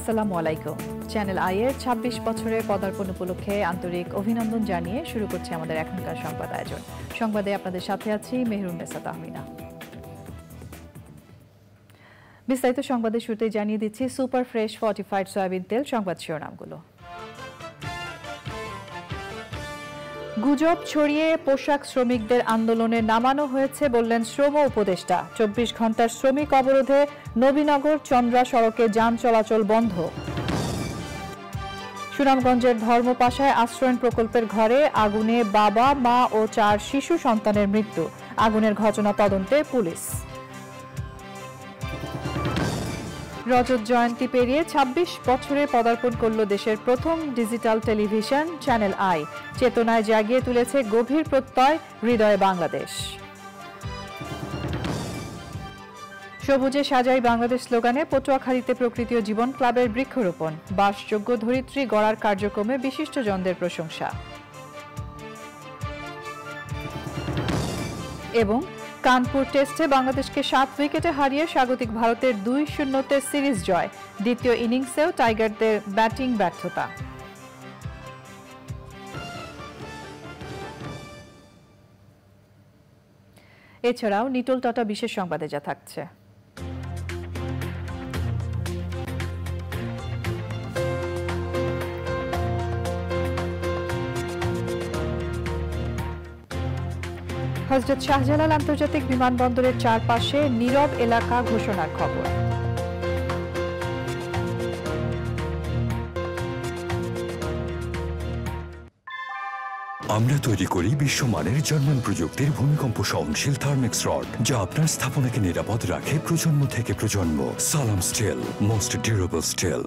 আসসালামু আলাইকুম। Channel I এর ২৬ বছরের পদার্পণ উপলক্ষে আন্তরিক অভিনন্দন জানিয়ে শুরু করছে আমাদের এখনকার সংবাদ আয়োজন। সংবাদে আপনাদের সাথে আছি মেহরুন্নেসা তাহমিনা। বিস্তারিত সংবাদের শুরুতেই জানিয়ে দিচ্ছি সুপার ফ্রেশ ফর্টিফাইড সয়াবিন তেল সংবাদ শিরোনামগুলো। গুজব ছড়িয়ে পোশাক শ্রমিকদের আন্দোলনে নামানো হয়েছে বললেন শ্রম উপদেষ্টা। ২৪ ঘন্টার শ্রমিক অবরোধে নবীনগর চন্দ্রা সড়কে যান চলাচল বন্ধ। সুনামগঞ্জের ধর্মপাশায় আশ্রয়ণ প্রকল্পের ঘরে আগুনে বাবা, মা ও ৪ শিশু সন্তানের মৃত্যু। আগুনের ঘটনা তদন্তে পুলিশ। রজত জয়ন্তী পেরিয়ে ২৬ বছরে পদার্পণ করল দেশের প্রথম ডিজিটাল টেলিভিশন চ্যানেল আই। চেতনায় জাগিয়ে তুলেছে গভীর প্রত্যয়, হৃদয়ে বাংলাদেশ। সবুজে সাজাই বাংলাদেশ স্লোগানে পটুয়াখালীতে প্রকৃতি ও জীবন ক্লাবের বৃক্ষরোপণ। বাসযোগ্য ধরিত্রী গড়ার কার্যক্রমে বিশিষ্টজনদের প্রশংসা। এবং কানপুর টেস্টে বাংলাদেশকে ৭ উইকেটে হারিয়ে স্বাগতিক ভারতের ২-০ সিরিজ জয়। দ্বিতীয় ইনিংসেও টাইগারদের ব্যাটিং ব্যর্থতা। এছাড়াও নিটোল টাটা বিশেষ সংবাদে যা থাকছে। হযরত শাহজালাল আন্তর্জাতিক বিমানবন্দরের চারপাশে নীরব এলাকা ঘোষণার খবর। আমরা তৈরি করি বিশ্বমানের জার্মান প্রযুক্তির ভূমিকম্প সহনশীল থার্মেক্স রড, যা আপনার স্থাপনাকে নিরাপদ রাখে প্রজন্ম থেকে প্রজন্ম। সালাম স্টিল, মোস্ট ডিউরেবল স্টিল।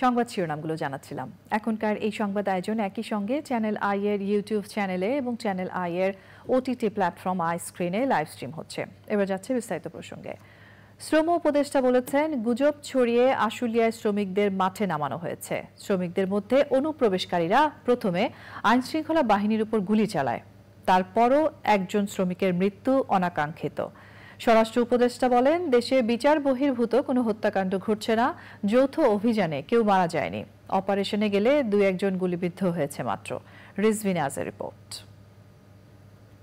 সংবাদ শিরোনামগুলো জানাচ্ছিলাম। এখনকার এই সংবাদ আয়োজন একই সঙ্গে চ্যানেল আই এর ইউটিউব চ্যানেলে এবং চ্যানেল আই এর ওটিটি প্ল্যাটফর্ম আই স্ক্রিনে লাইভ স্ট্রিম হচ্ছে। এবার যাচ্ছে বিস্তারিত প্রসঙ্গে। শ্রম উপদেষ্টা বলেছেন, গুজব ছড়িয়ে আশুলিয়ায় শ্রমিকদের মাঠে নামানো হয়েছে। শ্রমিকদের মধ্যে অনুপ্রবেশকারীরা প্রথমে আইনশৃঙ্খলা বাহিনীর উপর গুলি চালায়, তারপরও একজন শ্রমিকের মৃত্যু অনাকাঙ্ক্ষিত। স্বরাষ্ট্র উপদেষ্টা বলেন, দেশে বিচার বহির্ভূত কোনো হত্যাকাণ্ড ঘটছে না। যৌথ অভিযানে কেউ মারা যায়নি। অপারেশনে গেলে ২-১ গুলিবিদ্ধ হয়েছে মাত্র। রিজভি নাজের রিপোর্ট।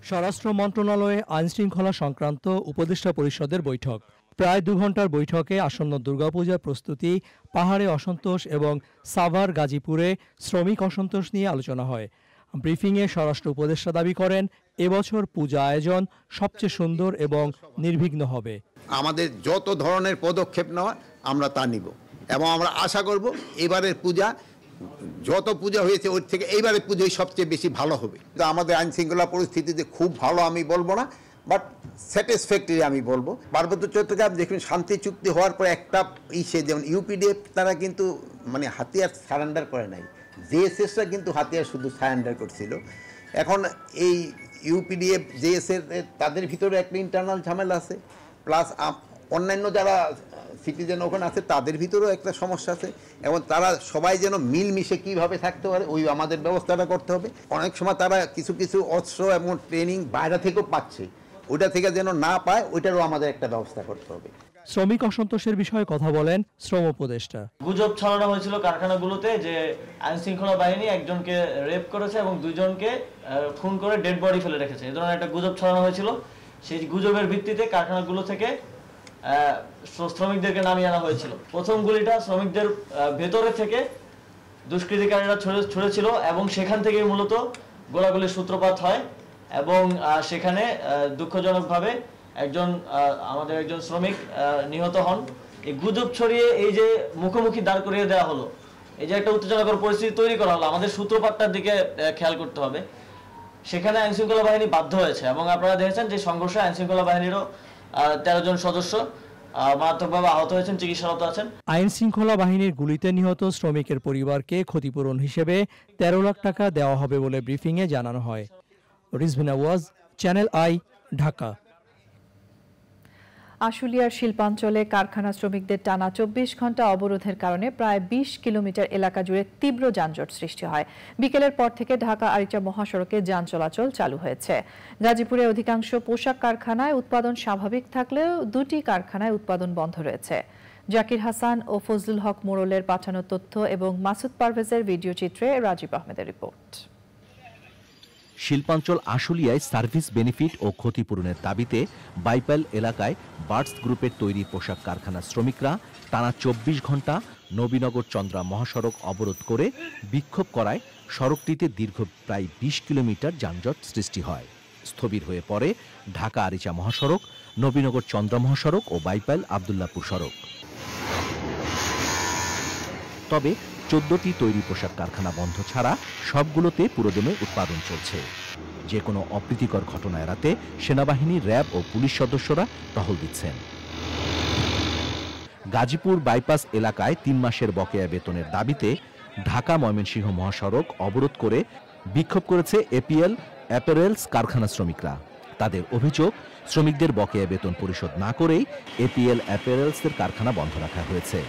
স্বরাষ্ট্র মন্ত্রণালয়ে আইনশৃঙ্খলা সংক্রান্ত উপদেষ্টা পরিষদের বৈঠক। প্রায় ২ ঘণ্টার বৈঠকে আসন্ন দুর্গাপূজার প্রস্তুতি, পাহাড়ে অসন্তোষ এবং সাভার গাজীপুরে শ্রমিক অসন্তোষ নিয়ে আলোচনা হয়। ব্রিফিংয়ে স্বরাষ্ট্র উপদেষ্টা দাবি করেন, এবছর পূজা আয়োজন সবচেয়ে সুন্দর এবং নির্বিঘ্ন হবে। আমাদের যত ধরনের পদক্ষেপ নেওয়া আমরা তা নিব এবং আমরা আশা করব এবারের পূজা যত পূজা হয়েছে ওর থেকে এইবারের পুজোই সবচেয়ে বেশি ভালো হবে। আমাদের আইন শৃঙ্খলা পরিস্থিতিতে খুব ভালো আমি বলবো না, বাট স্যাটিসফ্যাক্টরি আমি বলবো। পার্বত্য চট্টগ্রাম দেখুন, শান্তি চুক্তি হওয়ার পর একটা যেমন ইউপিডিএফ তারা কিন্তু মানে হাতিয়ার সারেন্ডার করে নাই, জেএসএসরা কিন্তু হাতিয়ার শুধু সারেন্ডার করছিল। এখন এই ইউপিডিএফ জেএসএর তাদের ভিতরে একটা ইন্টারনাল ঝামেলা আছে, প্লাস অন্যান্য যারা সিটিজেন ওখানে আছে তাদের ভিতরেও একটা সমস্যা আছে, এবং তারা সবাই যেন মিলমিশে কীভাবে থাকতে পারে ওই আমাদের ব্যবস্থাটা করতে হবে। অনেক সময় তারা কিছু কিছু অস্ত্র এবং ট্রেনিং বাইরে থেকেও পাচ্ছে, ওইটা থেকে যেন না পায় ওইটারও আমাদের একটা ব্যবস্থা করতে হবে। শ্রমিক অসন্তোষের বিষয়ে কথা বলেন শ্রম উপদেষ্টা। গুজব ছড়ানো হয়েছিল কারখানাগুলোতে যে আইন শৃঙ্খলা বাহিনী একজনকে রেপ করেছে এবং 2 জনকে খুন করে ডেড বডি ফেলে রেখেছে, এই ধরনের একটা গুজব ছড়ানো হয়েছিল। সেই গুজবের ভিত্তিতে কারখানাগুলো থেকে শ্রমিকদেরকে নামিয়ে আনা হয়েছিল। প্রথম গুলিটা শ্রমিকদের ভেতরে থেকে দুষ্কৃতিকারীরা ছুড়েছিল এবং সেখান থেকে মূলত গোলাগুলির সূত্রপাত হয় এবং সেখানে দুঃখজনকভাবে আমাদের একজন শ্রমিক নিহত হন। এই গুজব ছড়িয়ে এই যে মুখোমুখি দাঁড় করিয়ে দেওয়া হলো, এই যে একটা উত্তেজনাকর পরিস্থিতি তৈরি করা হলো, আমাদের সূত্রপাতটার দিকে খেয়াল করতে হবে। সেখানে আইনশৃঙ্খলা বাহিনী বাধ্য হয়েছে এবং আপনারা দেখেছেন যে সংঘর্ষে আইনশৃঙ্খলা বাহিনীরও 13 জন সদস্য মারাত্মকভাবে আহত হয়েছেন, চিকিৎসারত আছেন। আইন শৃঙ্খলা বাহিনীর গুলিতে নিহত শ্রমিকের পরিবারকে ক্ষতিপূরণ হিসেবে 13 লাখ টাকা দেওয়া হবে বলে ব্রিফিংয়ে জানানো হয়। Rizvi Nawaz, channel I, Dhaka. আশুলিয়ার শিল্পাঞ্চলে কারখানা শ্রমিকদের টানা 24 ঘন্টা অবরোধের কারণে প্রায় 20 কিলোমিটার এলাকা জুড়ে তীব্র যানজট সৃষ্টি হয়। বিকেলের পর থেকে ঢাকা আরিচা মহাসড়কে যান চলাচল চালু হয়েছে। গাজীপুরে অধিকাংশ পোশাক কারখানায় উৎপাদন স্বাভাবিক থাকলেও 2টি কারখানায় উৎপাদন বন্ধ রয়েছে। জাকির হাসান ও ফজলুল হক মোড়লের পাঠানো তথ্য এবং মাসুদ পারভেজের ভিডিও চিত্রে রাজীব আহমেদের রিপোর্ট। শিল্পাঞ্চল আশুলিয়ায় সার্ভিস বেনিফিট ও ক্ষতিপূরণের দাবিতে বাইপাইল এলাকায় বার্ডস গ্রুপের তৈরি পোশাক কারখানার শ্রমিকরা টানা ২৪ ঘন্টা নবীনগর চন্দ্রা মহাসড়ক অবরোধ করে বিক্ষোভ করায় সড়কটিতে দীর্ঘ প্রায় ২০ কিলোমিটার যানজট সৃষ্টি হয়। স্থবির হয়ে পড়ে ঢাকা আরিচা মহাসড়ক, নবীনগর চন্দ্রা মহাসড়ক ও বাইপাইল আবদুল্লাপুর সড়ক। তবে ১৪টি তৈরি পোশাক কারখানা বন্ধ ছাড়া সবগুলোতে পুরোদমে উৎপাদন চলছে। যে কোনো অপ্রীতিকর ঘটনা এড়াতে সেনাবাহিনী, র্যাব ও পুলিশ সদস্যরা টহল দিচ্ছেন। গাজীপুর বাইপাস এলাকায় ৩ মাসের বকেয়া বেতনের দাবিতে ঢাকা ময়মনসিংহ মহাসড়ক অবরোধ করে বিক্ষোভ করেছে এপিএল অ্যাপারেলস কারখানা শ্রমিকরা। তাদের অভিযোগ, শ্রমিকদের বকেয়া বেতন পরিশোধ না করেই এপিএল অ্যাপারেলসের কারখানা বন্ধ রাখা হয়েছে।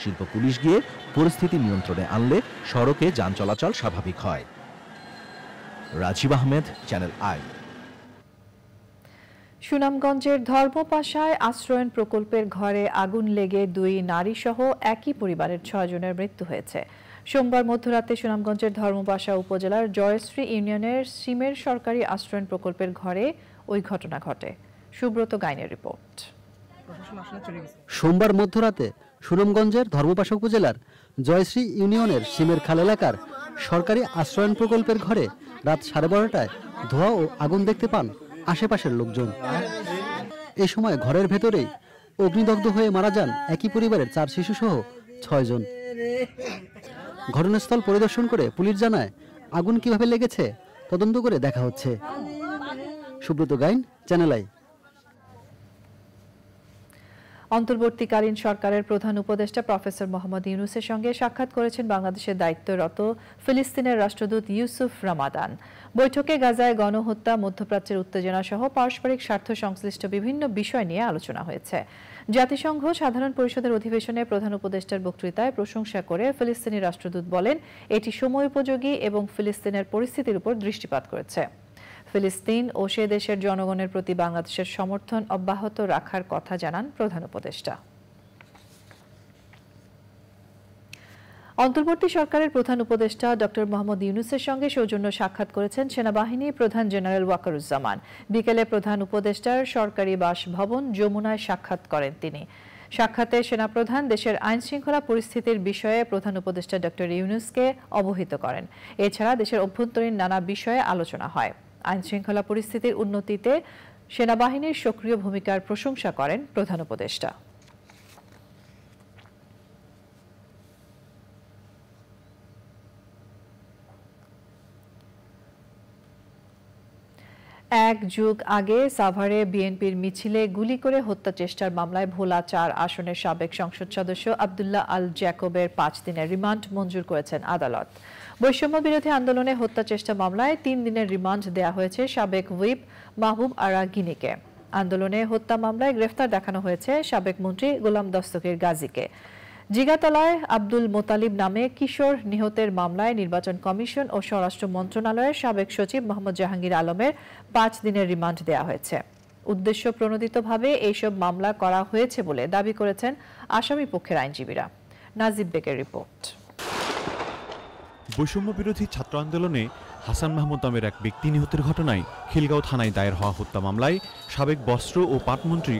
শিল্প পুলিশ গিয়ে পরিস্থিতি নিয়ন্ত্রণে আনলে সড়কে যান চলাচল স্বাভাবিক হয়। Rajib Ahmed, channel I. সুনামগঞ্জের ধর্মপাশায় আশ্রয়ণ প্রকল্পের ঘরে আগুন লেগে ২ নারী সহ একই পরিবারের ৬ জনের মৃত্যু হয়েছে। সোমবার মধ্যরাতে সুনামগঞ্জের ধর্মপাশা উপজেলার জয়শ্রী ইউনিয়নের সিমের সরকারি আশ্রয়ণ প্রকল্পের ঘরে ওই ঘটনা ঘটে। সুব্রত গাইনের রিপোর্ট। সোমবার মধ্যরাতে সুনামগঞ্জের ধর্মপাশা উপজেলার জয়শ্রী ইউনিয়নের সিমের খাল এলাকার সরকারি আশ্রয়ণ প্রকল্পের ঘরে রাত 12:30টায় ধোঁয়া ও আগুন দেখতে পান আশেপাশের লোকজন। এ সময় ঘরের ভেতরেই অগ্নিদগ্ধ হয়ে মারা যান একই পরিবারের 4 শিশু সহ 6 জন। ঘটনাস্থল পরিদর্শন করে পুলিশ জানায়, আগুন কিভাবে লেগেছে তদন্ত করে দেখা হচ্ছে। Subrata Gain, channel I. অন্তর্বর্তীকালীন সরকারের প্রধান উপদেষ্টা প্রফেসর মোহাম্মদ ইউনূসের সঙ্গে সাক্ষাৎ করেছেন বাংলাদেশের দায়িত্বরত ফিলিস্তিনের রাষ্ট্রদূত ইউসুফ রামাদান। বৈঠকে গাজায় গণহত্যা, মধ্যপ্রাচ্যের উত্তেজনা সহ পারস্পরিক স্বার্থ সংশ্লিষ্ট বিভিন্ন বিষয় নিয়ে আলোচনা হয়েছে। জাতিসংঘ সাধারণ পরিষদের অধিবেশনে প্রধান উপদেষ্টার বক্তৃতায় প্রশংসা করে ফিলিস্তিনি রাষ্ট্রদূত বলেন, এটি সময়োপযোগী এবং ফিলিস্তিনের পরিস্থিতির উপর দৃষ্টিপাত করেছে। ফিলিস্তিন ও সে দেশের জনগণের প্রতি বাংলাদেশের সমর্থন অব্যাহত রাখার কথা জানান প্রধান উপদেষ্টা। অন্তর্বর্তী সরকারের প্রধান উপদেষ্টা ডক্টর মোহাম্মদ ইউনূসের সঙ্গে সৌজন্য সাক্ষাৎ করেছেন সেনাবাহিনী প্রধান জেনারেল ওয়াকারুজ্জামান। বিকেলে প্রধান উপদেষ্টার সরকারি বাসভবন যমুনায় সাক্ষাৎ করেন তিনি। সাক্ষাতে সেনাপ্রধান দেশের আইন শৃঙ্খলা পরিস্থিতির বিষয়ে প্রধান উপদেষ্টা ডক্টর ইউনূসকে অবহিত করেন। এছাড়া দেশের অভ্যন্তরীণ নানা বিষয়ে আলোচনা হয়। আইন শৃঙ্খলা পরিস্থিতির উন্নতিতে সেনাবাহিনীর সক্রিয় ভূমিকার প্রশংসা করেন প্রধান উপদেষ্টা। এক যুগ আগে সাভারে বিএনপির মিছিলে গুলি করে হত্যা চেষ্টার মামলায় ভোলা ৪ আসনের সাবেক সংসদ সদস্য আব্দুল্লাহ আল জ্যাকবের ৫ দিনের রিমান্ড মঞ্জুর করেছেন আদালত। বৈষম্য বিরোধী আন্দোলনে হত্যা চেষ্টা মামলায় ৩ দিনের রিমান্ড দেয়া হয়েছে সাবেক হুইপ মাহবুব আরা গিনিকে। আন্দোলনে হত্যা মামলায় গ্রেফতার দেখানো হয়েছে সাবেক মন্ত্রী গোলাম দস্তগীর গাজীকে। জিগাতলায় আব্দুল মোতালিব নামে কিশোর নিহতের মামলায় নির্বাচন কমিশন ও স্বরাষ্ট্র মন্ত্রণালয়ের সাবেক সচিব মোহাম্মদ জাহাঙ্গীর আলমের ৫ দিনের রিমান্ড দেয়া হয়েছে। উদ্দেশ্য প্রণোদিতভাবে এইসব মামলা করা হয়েছে বলে দাবি করেছেন আসামি পক্ষের আইনজীবীরা। নাজিব বেগের রিপোর্ট। বৈষম্য বিরোধী ছাত্র আন্দোলনে হাসান মাহমুদ নামের এক ব্যক্তি নিহতের ঘটনায় খিলগাঁও থানায় দায়ের হওয়া হত্যা মামলায় সাবেক বস্ত্র ও পাটমন্ত্রী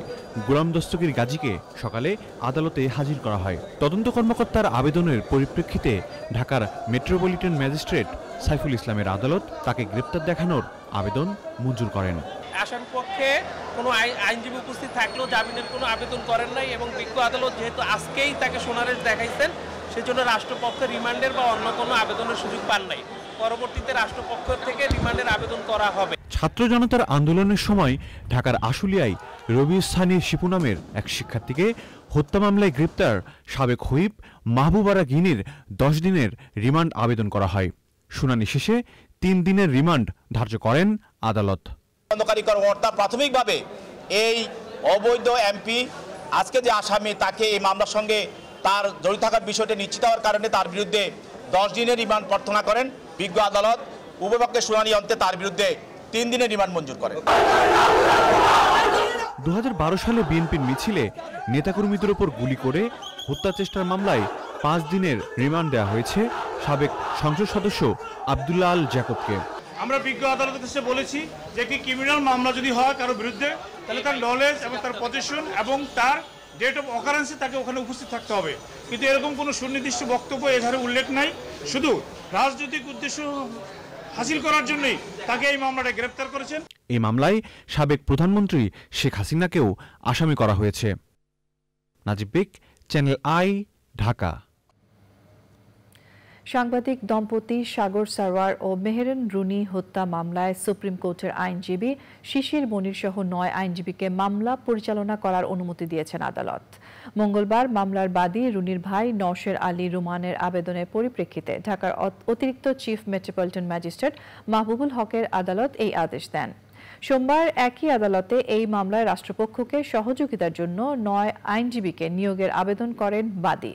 গোলাম দস্তগীর গাজীকে সকালে আদালতে হাজির করা হয়। তদন্ত কর্মকর্তার আবেদনের পরিপ্রেক্ষিতে ঢাকার মেট্রোপলিটন ম্যাজিস্ট্রেট সাইফুল ইসলামের আদালত তাকে গ্রেপ্তার দেখানোর আবেদন মঞ্জুর করেন। আসামি পক্ষে কোনো আইনজীবী উপস্থিত থাকলেও জামিনের কোনো আবেদন করেন নাই এবং বিজ্ঞ আদালত যেহেতু আজকেই তাকে সোনারেশ দেখাইছেন, সেজন্য রাষ্ট্রপক্ষ রিমান্ডের বা অন্য কোনো আবেদনের সুযোগ পান নাই। পরবর্তীতে রাষ্ট্রপক্ষ থেকে রিমান্ডের আবেদন করা হবে। ছাত্র জনতার আন্দোলনের সময় ঢাকার আশুলিয়ায় রবি স্থানী শিপু নামের এক শিক্ষার্থীকে হত্যা মামলায় গ্রেপ্তার সাবেক হুইপ মাহবুব আরা গিনির 10 দিনের রিমান্ড আবেদন করা হয়। শুনানি শেষে 3 দিনের রিমান্ড ধার্য করেন আদালত। তদন্তকারী কর্মকর্তা প্রাথমিকভাবে এই অবৈধ এমপি আজকে যে আসামি তাকে এই মামলার সঙ্গে তার জড়িত থাকার বিষয়টি নিশ্চিত হওয়ার কারণে তার বিরুদ্ধে 10 দিনের রিমান্ড প্রার্থনা করেন। বিজ্ঞ আদালত উভয় পক্ষের শুনানি অন্তে তার বিরুদ্ধে 3 দিনের রিমান্ড মঞ্জুর করেন। 2012 সালে বিএনপির মিছিলে নেতাকর্মীদের ওপর গুলি করে হত্যা চেষ্টার মামলায় 5 দিনের রিমান্ড দেওয়া হয়েছে সাবেক সংসদ সদস্য আব্দুল্লাহ আল জাকবকে। আমরা বিজ্ঞ আদালতের কাছে বলেছি যে একটি ক্রিমিনাল মামলা যদি হয় কারো বিরুদ্ধে, তাহলে তার নলেজ এবং তার পজিশন এবং তার ডেট অফ অকারেন্সে তাকে ওখানে উপস্থিত থাকতে হবে। কিন্তু এরকম কোনো সুনির্দিষ্ট বক্তব্য এধারে উল্লেখ নাই, শুধু রাজনৈতিক উদ্দেশ্য হাসিল করার জন্যই তাকে এই মামলাটা গ্রেপ্তার করেছেন। এই মামলায় সাবেক প্রধানমন্ত্রী শেখ হাসিনাকেও আসামি করা হয়েছে। নাজিব বেগ, চ্যানেল আই, ঢাকা। সাংবাদিক দম্পতি সাগর সারওয়ার ও মেহেরুন রুনি হত্যা মামলায় সুপ্রিম কোর্টের আইনজীবী শিশির মনির সহ 9 আইনজীবীকে মামলা পরিচালনা করার অনুমতি দিয়েছেন আদালত। মঙ্গলবার মামলার বাদী রুনির ভাই নওশের আলী রুমানের আবেদনের পরিপ্রেক্ষিতে ঢাকার অতিরিক্ত চিফ মেট্রোপলিটন ম্যাজিস্ট্রেট মাহবুবুল হকের আদালত এই আদেশ দেন। সোমবার একই আদালতে এই মামলায় রাষ্ট্রপক্ষকে সহযোগিতার জন্য 9 আইনজীবীকে নিয়োগের আবেদন করেন বাদী।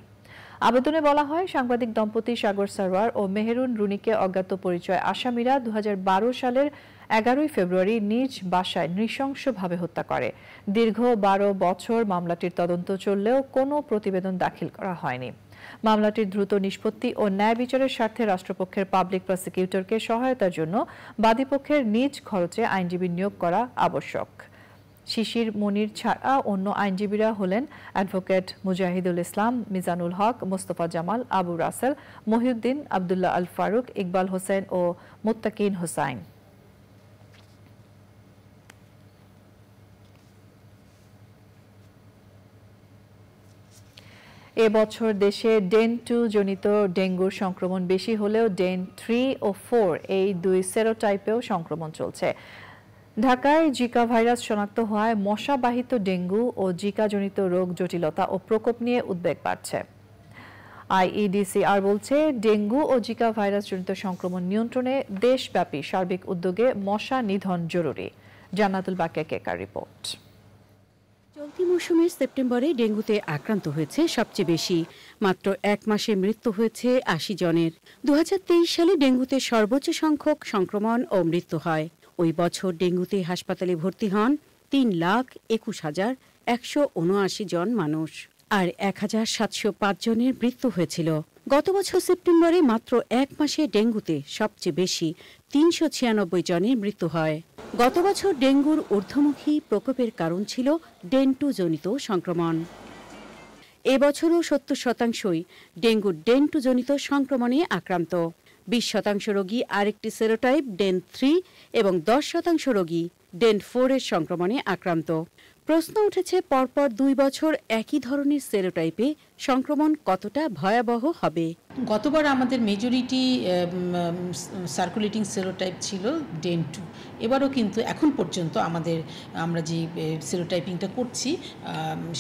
আবেদনে বলা হয়, সাংবাদিক দম্পতি সাগর সারওয়ার ও মেহেরুন রুনিকে অজ্ঞাত পরিচয় আসামিরা 2012 সালের 11 ফেব্রুয়ারি নিজ বাসায় নৃশংসভাবে হত্যা করে। দীর্ঘ 12 বছর মামলাটির তদন্ত চললেও কোনো প্রতিবেদন দাখিল করা হয়নি। মামলাটির দ্রুত নিষ্পত্তি ও ন্যায় বিচারের স্বার্থে রাষ্ট্রপক্ষের পাবলিক প্রসিকিউটরকে সহায়তার জন্য বাদীপক্ষের নিজ খরচে আইনজীবী নিয়োগ করা আবশ্যক। শিশির মনির ছাড়া অন্য আইনজীবীরা হলেন অ্যাডভোকেট মুজাহিদুল ইসলাম, মিজানুল হক, মোস্তফা জামাল, আবু রাসেল, মহিউদ্দিন, আব্দুল্লাহ আল ফারুক, ইকবাল হোসেন ও মুত্তাকিন হোসাইন। এবছর দেশে ডেন 2 জনিত ডেঙ্গুর সংক্রমণ বেশি হলেও ডেন 3 ও 4 এই 2 সেরোটাইপেও সংক্রমণ চলছে। ঢাকায় জিকা ভাইরাস শনাক্ত হওয়ায় মশাবাহিত ডেঙ্গু ও জিকাজনিত রোগ জটিলতা ও প্রকোপ নিয়ে উদ্বেগ বাড়ছে। আইইডিসিআর বলছে, ডেঙ্গু ও জিকা ভাইরাসজনিত সংক্রমণ নিয়ন্ত্রণে দেশব্যাপী সার্বিক উদ্যোগে মশা নিধন জরুরি। জান্নাতুল বাকিয়া কেকার রিপোর্ট। চলতি মৌসুমের সেপ্টেম্বরে ডেঙ্গুতে আক্রান্ত হয়েছে সবচেয়ে বেশি। মাত্র 1 মাসে মৃত্যু হয়েছে 80 জনের। 2023 সালে ডেঙ্গুতে সর্বোচ্চ সংখ্যক সংক্রমণ ও মৃত্যু হয়। ওই বছর ডেঙ্গুতে হাসপাতালে ভর্তি হন 3,21,179 জন মানুষ, আর 1,705 জনের মৃত্যু হয়েছিল। গত বছর সেপ্টেম্বরে মাত্র 1 মাসে ডেঙ্গুতে সবচেয়ে বেশি 396 জনের মৃত্যু হয়। গত বছর ডেঙ্গুর ঊর্ধ্বমুখী প্রকোপের কারণ ছিল ডেন 2 জনিত সংক্রমণ। এবছরও 70% ডেঙ্গুর ডেন 2 জনিত সংক্রমণে আক্রান্ত। 20% রোগী আরেকটি সেরোটাইপ ডেন 3 এবং 10% রোগী ডেন 4 এর সংক্রমণে আক্রান্ত। প্রশ্ন উঠেছে, পরপর 2 বছর একই ধরনের সেরোটাইপে সংক্রমণ কতটা ভয়াবহ হবে। গতবার আমাদের মেজরিটি সার্কুলেটিং সেরোটাইপ ছিল ডেন 2। এবারও কিন্তু এখন পর্যন্ত আমরা যে সেরোটাইপিংটা করছি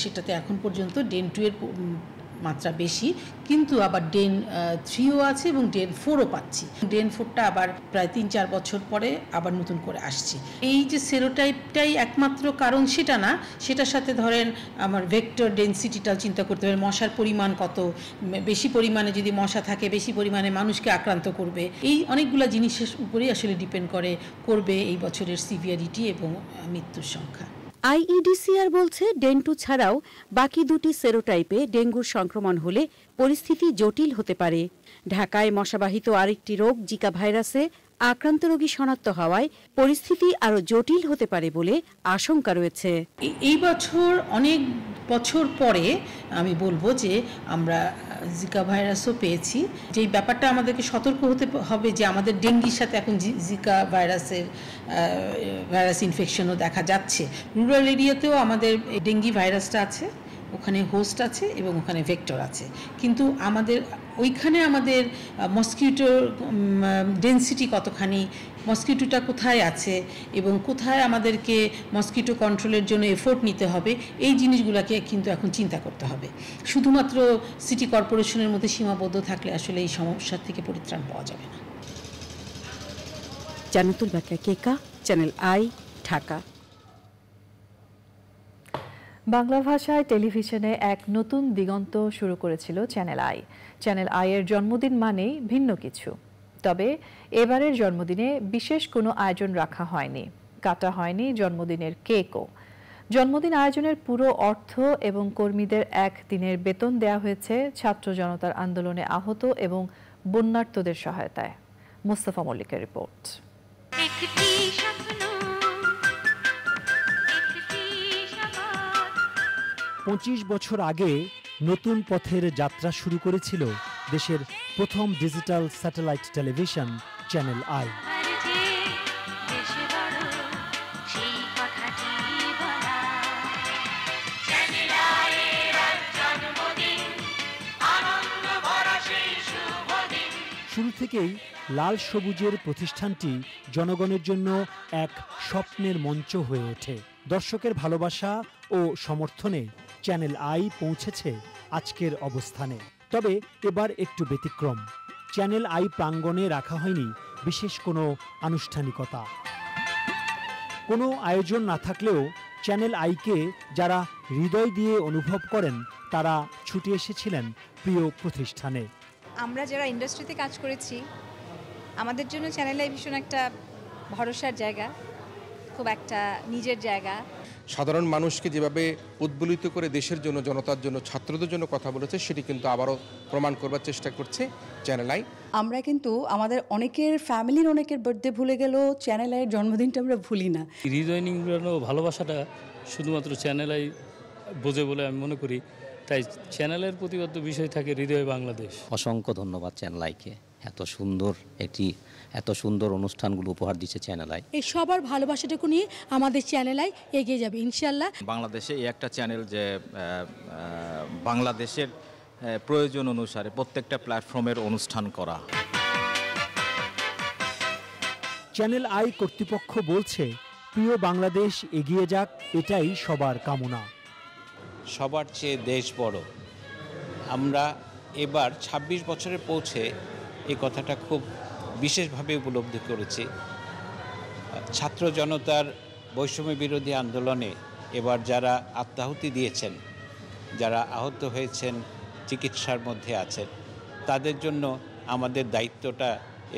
সেটাতে এখন পর্যন্ত ডেন 2 এর মাত্রা বেশি, কিন্তু আবার ডেন 3ও আছে এবং ডেন 4ও পাচ্ছি। ডেন 4টা আবার প্রায় 3-4 বছর পরে আবার নতুন করে আসছে। এই যে সেরোটাইপটাই একমাত্র কারণ সেটা না, সেটার সাথে ধরেন আমার ভেক্টর ডেনসিটিটাও চিন্তা করতে হবে। মশার পরিমাণ কত, বেশি পরিমাণে যদি মশা থাকে বেশি পরিমাণে মানুষকে আক্রান্ত করবে। এই অনেকগুলো জিনিসের উপরেই আসলে ডিপেন্ড করবে এই বছরের সিভিয়ারিটি এবং মৃত্যুর সংখ্যা। আইইডিসিআর বলছে, ডেন 2 ছাড়াও বাকি 2টি সেরোটাইপে ডেঙ্গুর সংক্রমণ হলে পরিস্থিতি জটিল হতে পারে। ঢাকায় মশাবাহিত আরেকটি রোগ জিকা ভাইরাসে আক্রান্ত রোগী শনাক্ত হওয়ায় পরিস্থিতি আরও জটিল হতে পারে বলে আশঙ্কা রয়েছে। এই বছর অনেক বছর পরে আমি বলবো যে আমরা জিকা ভাইরাসও পেয়েছি। যেই ব্যাপারটা আমাদেরকে সতর্ক হতে হবে যে আমাদের ডেঙ্গির সাথে এখন জিকা ভাইরাস ইনফেকশনও দেখা যাচ্ছে। রুরাল এরিয়াতেও আমাদের ডেঙ্গি ভাইরাসটা আছে, ওখানে হোস্ট আছে এবং ওখানে ভেক্টর আছে, কিন্তু ওইখানে আমাদের মসকিউটোর ডেনসিটি কতখানি, মসকিউটোটা কোথায় আছে এবং কোথায় আমাদেরকে মসকিউটো কন্ট্রোলের জন্য এফোর্ট নিতে হবে, এই জিনিসগুলোকে কিন্তু এখন চিন্তা করতে হবে। শুধুমাত্র সিটি কর্পোরেশনের মধ্যে সীমাবদ্ধ থাকলে আসলে এই সমস্যার থেকে পরিত্রাণ পাওয়া যাবে না। জান্নাতুল বাকিয়া কেকা, চ্যানেল আই, ঢাকা। বাংলা ভাষায় টেলিভিশনে এক নতুন দিগন্ত শুরু করেছিল চ্যানেল আই। চ্যানেল আই এর জন্মদিন মানেই ভিন্ন কিছু। তবে এবারের জন্মদিনে বিশেষ কোনো আয়োজন রাখা হয়নি, কাটা হয়নি জন্মদিনের কেকও। জন্মদিন আয়োজনের পুরো অর্থ এবং কর্মীদের একদিনের বেতন দেয়া হয়েছে ছাত্র জনতার আন্দোলনে আহত এবং বন্যার্তদের সহায়তায়। মোস্তফা মল্লিকের রিপোর্ট। 25 বছর আগে নতুন পথের যাত্রা শুরু করেছিল দেশের প্রথম digital satellite television channel I. শুরু থেকেই লাল সবুজের প্রতিষ্ঠানটি জনগণের জন্য এক স্বপ্নের মঞ্চ হয়ে ওঠে। দর্শকের ভালোবাসা ও সমর্থনে চ্যানেল আই পৌঁছেছে আজকের অবস্থানে। তবে এবার একটু ব্যতিক্রম। চ্যানেল আই প্রাঙ্গণে রাখা হয়নি বিশেষ কোনো আনুষ্ঠানিকতা। কোনো আয়োজন না থাকলেও চ্যানেল আইকে যারা হৃদয় দিয়ে অনুভব করেন তারা ছুটে এসেছিলেন প্রিয় প্রতিষ্ঠানে। আমরা যারা ইন্ডাস্ট্রিতে কাজ করেছি আমাদের জন্য চ্যানেল আই ভীষণ একটা ভরসার জায়গা, খুব একটা নিজের জায়গা। সাধারণ মানুষকে যেভাবে উদ্বুলিত করে দেশের জন্য, জনতার জন্য, ছাত্রদের জন্য কথা বলেছে সেটি কিন্তু আবারও প্রমাণ করবার চেষ্টা করছে চ্যানেল আই। আমরা কিন্তু আমাদের অনেকের ফ্যামিলির অনেকের বার্থডে ভুলে গেল, চ্যানেল আইয়ের জন্মদিনটা আমরা ভুলি না। হৃদয় নিংড়ানো ভালোবাসাটা শুধুমাত্র চ্যানেল আই বোঝে বলে আমি মনে করি, তাই চ্যানেলের প্রতিবদ্ধ বিষয় থাকে হৃদয় বাংলাদেশ। অসংখ্য ধন্যবাদ চ্যানেল আইকে, এত সুন্দর অনুষ্ঠানগুলো উপহার দিচ্ছে চ্যানেল আই। এই সবার ভালোবাসাটুকু নিয়ে আমাদের চ্যানেল আই এগিয়ে যাবে ইনশাআল্লাহ। বাংলাদেশে এই একটা চ্যানেল যে বাংলাদেশের প্রয়োজন অনুসারে প্রত্যেকটা প্ল্যাটফর্মের অনুষ্ঠান করা। চ্যানেল আই কর্তৃপক্ষ বলছে প্রিয় বাংলাদেশ এগিয়ে যাক, এটাই সবার কামনা। সবার চেয়ে দেশ বড়। আমরা এবার ২৬ বছরে পৌঁছে এই কথাটা খুব বিশেষভাবে উপলব্ধি করেছি। ছাত্র জনতার বৈষম্য বিরোধী আন্দোলনে এবার যারা আত্মাহুতি দিয়েছেন, যারা আহত হয়েছেন, চিকিৎসার মধ্যে আছেন, তাদের জন্য আমাদের দায়িত্বটা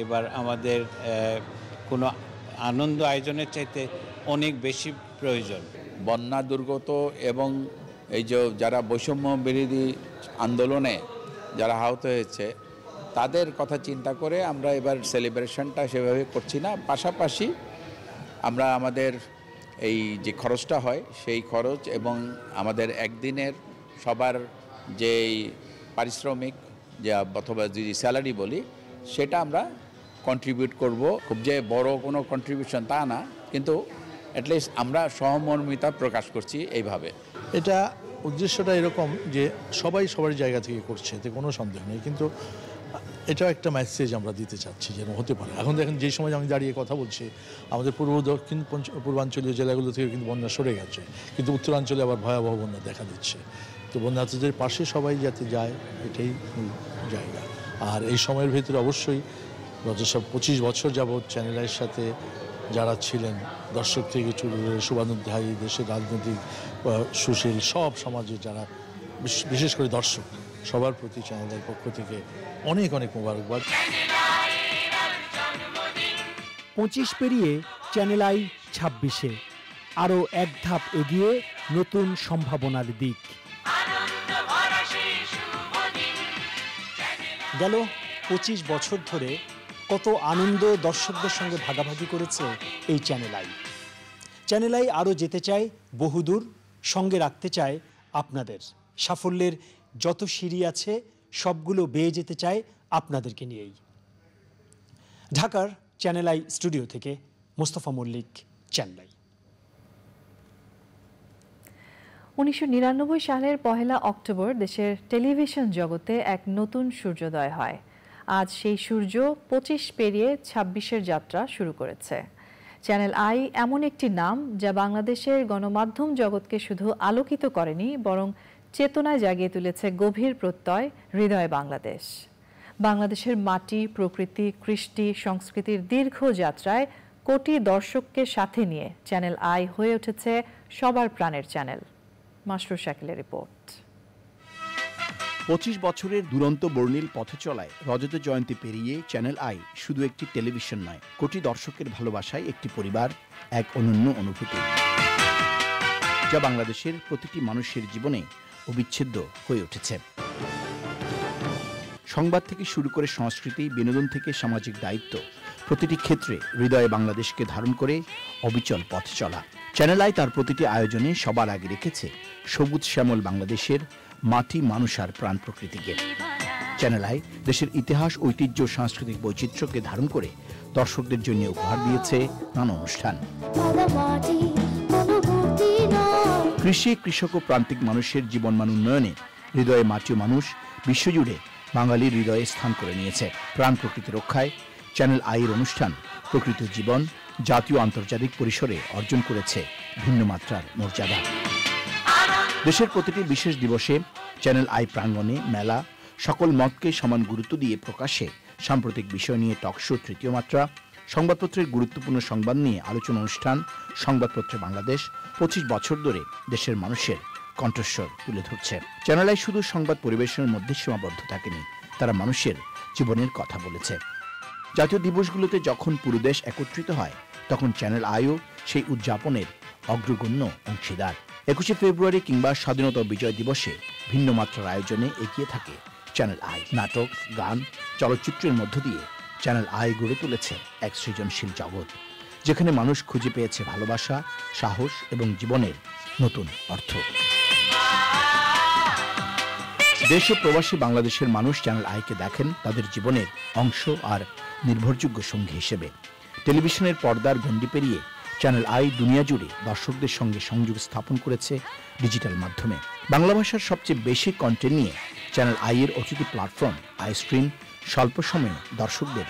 এবার আমাদের কোনো আনন্দ আয়োজনের চাইতে অনেক বেশি প্রয়োজন। বন্যা দুর্গত এবং এই যে যারা বৈষম্য বিরোধী আন্দোলনে যারা আহত হয়েছে তাদের কথা চিন্তা করে আমরা এবার সেলিব্রেশনটা সেভাবে করছি না। পাশাপাশি আমরা আমাদের এই যে খরচটা হয় সেই খরচ এবং আমাদের একদিনের সবার যেই পারিশ্রমিক যে অথবা যদি স্যালারি বলি সেটা আমরা কন্ট্রিবিউট করব। খুব যে বড় কোনো কন্ট্রিবিউশন তা না, কিন্তু অ্যাটলিস্ট আমরা সহমর্মিতা প্রকাশ করছি এইভাবে। এটা উদ্দেশ্যটা এরকম যে সবাই সবার জায়গা থেকে করছে, এতে কোনো সন্দেহ নেই, কিন্তু এটাও একটা মেসেজ আমরা দিতে চাচ্ছি যেন হতে পারে। এখন দেখেন যে সময় আমি দাঁড়িয়ে কথা বলছি আমাদের দক্ষিণ পূর্বাঞ্চলীয় জেলাগুলো থেকে কিন্তু বন্যা সরে গেছে, কিন্তু উত্তরাঞ্চলে আবার ভয়াবহ বন্যা দেখা দিচ্ছে। তো বন্যার্থীদের পাশে সবাই যাতে যায় এটাই জায়গা। আর এই সময়ের ভিতরে অবশ্যই গত 25 বছর যাবৎ চ্যানেলের সাথে যারা ছিলেন, দর্শক থেকে শুভানুধ্যায়ী, দেশের রাজনৈতিক সুশীল সব সমাজে যারা, বিশেষ করে দর্শক, সবার প্রতি চ্যানেলের পক্ষ থেকে অনেক অনেক মোবারকবাদ। 25 পেরিয়ে চ্যানেল আই 26-এ আরও এক ধাপ এগিয়ে নতুন সম্ভাবনার দিক। গেল 25 বছর ধরে কত আনন্দ দর্শকদের সঙ্গে ভাগাভাগি করেছে এই চ্যানেল আই। চ্যানেল আই আরও যেতে চায় বহুদূর, সঙ্গে রাখতে চায় আপনাদের। সাফল্যের যত সিঁড়ি আছে সবগুলো বেয়ে যেতে চায় আপনাদেরকে নিয়েই। ঢাকার চ্যানেল আই স্টুডিও থেকে মোস্তফা মল্লিক, চ্যানেল আই। 1999 সালের 1 অক্টোবর দেশের টেলিভিশন জগতে এক নতুন সূর্যোদয় হয়। আজ সেই সূর্য 25 পেরিয়ে 26-এর যাত্রা শুরু করেছে। চ্যানেল আই এমন একটি নাম যা বাংলাদেশের গণমাধ্যম জগৎকে শুধু আলোকিত করেনি, বরং চেতনায় জাগিয়ে তুলেছে গভীর প্রত্যয়, হৃদয় বাংলাদেশ। বাংলাদেশের মাটি, প্রকৃতি, কৃষ্টি, সংস্কৃতির দীর্ঘ যাত্রায় কোটি দর্শককে সাথে নিয়ে চ্যানেল আই হয়ে উঠেছে সবার প্রাণের চ্যানেল। মাসরুর শাকিলের রিপোর্ট। 25 বছরের দুরন্ত বর্ণিল পথে চলায় রজত জয়ন্তী পেরিয়ে চ্যানেল আই শুধু একটি টেলিভিশন নয়, কোটি দর্শকের ভালোবাসায় একটি পরিবার, এক অনন্য অনুভূতি। যা বাংলাদেশের প্রতিটি মানুষের জীবনে অবিচ্ছেদ্য হয়ে উঠেছে। সংবাদ থেকে শুরু করে সংস্কৃতি, বিনোদন থেকে সামাজিক দায়িত্ব, প্রতিটি ক্ষেত্রে হৃদয়ে বাংলাদেশকে ধারণ করে অবিচল পথ চলা। চ্যানেল আই তার প্রতিটি আয়োজনে সবার আগে রেখেছে সবুজ শ্যামল বাংলাদেশের মাটি, মানুষ আর প্রাণ প্রকৃতিকে। চ্যানেল আই দেশের ইতিহাস, ঐতিহ্য, সাংস্কৃতিক বৈচিত্র্যকে ধারণ করে দর্শকদের জন্য উপহার দিয়েছে নানা অনুষ্ঠান। কৃষি, কৃষক ও প্রান্তিক মানুষের জীবনমান উন্নয়নে হৃদয়ে মাটি ও মানুষ বিশ্বজুড়ে বাঙালির হৃদয়ে স্থান করে নিয়েছে। প্রাণ প্রকৃতি রক্ষায় চ্যানেল আইয়ের অনুষ্ঠান প্রকৃত জীবন জাতীয় আন্তর্জাতিক পরিসরে অর্জন করেছে ভিন্ন মাত্রার মর্যাদা। দেশের প্রতিটি বিশেষ দিবসে চ্যানেল আই প্রাঙ্গণে মেলা, সকল মতকে সমান গুরুত্ব দিয়ে প্রকাশে সাম্প্রতিক বিষয় নিয়ে টকশো তৃতীয় মাত্রা, সংবাদপত্রের গুরুত্বপূর্ণ সংবাদ নিয়ে আলোচনা অনুষ্ঠান, সংবাদপত্রে বাংলাদেশ 25 বছর ধরে দেশের মানুষের কণ্ঠস্বর তুলে ধরছে। চ্যানেল আই শুধু সংবাদ পরিবেশনের মধ্যে সীমাবদ্ধ থাকেনি, তারা মানুষের জীবনের কথা বলেছে। জাতীয় দিবসগুলোতে যখন পুরো দেশ একত্রিত হয়, তখন চ্যানেল আইও সেই উদযাপনের অগ্রগণ্য অংশীদার। 21শে ফেব্রুয়ারি কিংবা স্বাধীনতা বিজয় দিবসে ভিন্ন মাত্রার আয়োজনে এগিয়ে থাকে চ্যানেল আই। নাটক, গান, চলচ্চিত্রের মধ্য দিয়ে চ্যানেল আই গড়ে তুলেছে এক সৃজনশীল জগৎ, যেখানে মানুষ খুঁজে পেয়েছে ভালোবাসা, সাহস এবং জীবনের নতুন অর্থ। দেশ ও প্রবাসী বাংলাদেশের মানুষ চ্যানেল আইকে দেখেন তাদের জীবনের অংশ আর নির্ভরযোগ্য সঙ্গী হিসেবে। টেলিভিশনের পর্দার গণ্ডি পেরিয়ে চ্যানেল আই দুনিয়া জুড়ে দর্শকদের সঙ্গে সংযোগ স্থাপন করেছে ডিজিটাল মাধ্যমে। বাংলা ভাষার সবচেয়ে বেশি কন্টেন্ট নিয়ে চ্যানেল আই এর অতিথি প্ল্যাটফর্ম আই স্ক্রিন স্বল্প সময়ে দর্শকদের